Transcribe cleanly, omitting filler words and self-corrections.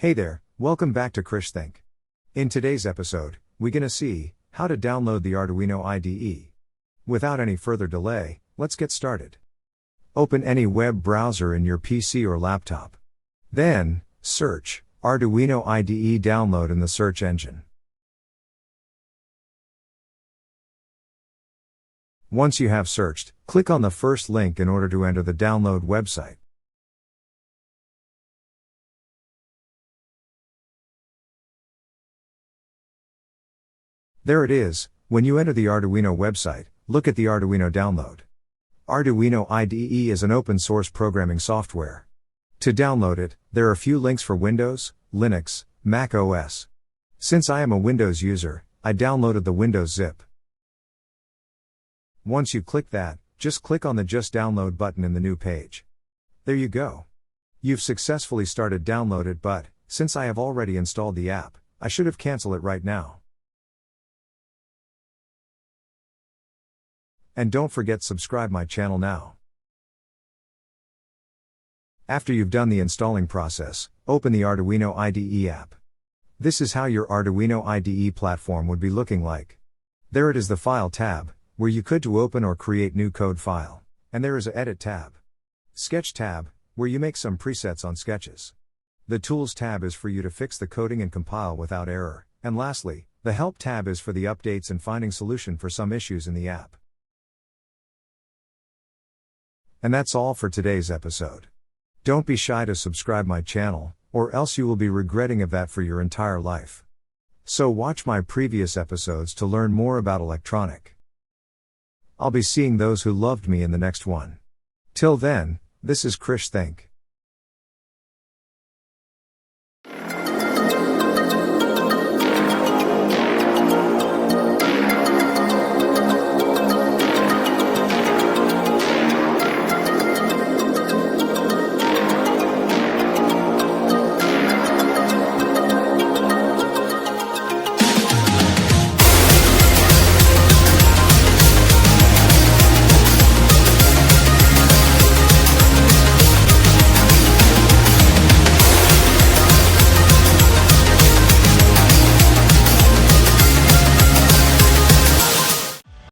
Hey there, welcome back to Krish Think. In today's episode, we're gonna see how to download the Arduino IDE. Without any further delay, let's get started. Open any web browser in your PC or laptop. Then, search Arduino IDE download in the search engine. Once you have searched, click on the first link in order to enter the download website. There it is. When you enter the Arduino website, look at the Arduino download. Arduino IDE is an open source programming software. To download it, there are a few links for Windows, Linux, Mac OS. Since I am a Windows user, I downloaded the Windows zip. Once you click that, just click on the Just Download button in the new page. There you go. You've successfully started download it, but since I have already installed the app, I should have canceled it right now. And don't forget subscribe my channel now. After you've done the installing process, open the Arduino IDE app. This is how your Arduino IDE platform would be looking like. There it is, the File tab, where you could to open or create new code file. And there is a Edit tab. Sketch tab, where you make some presets on sketches. The Tools tab is for you to fix the coding and compile without error. And lastly, the Help tab is for the updates and finding solution for some issues in the app. And that's all for today's episode. Don't be shy to subscribe my channel, or else you will be regretting of that for your entire life. So watch my previous episodes to learn more about electronic. I'll be seeing those who loved me in the next one. Till then, this is Krish Think.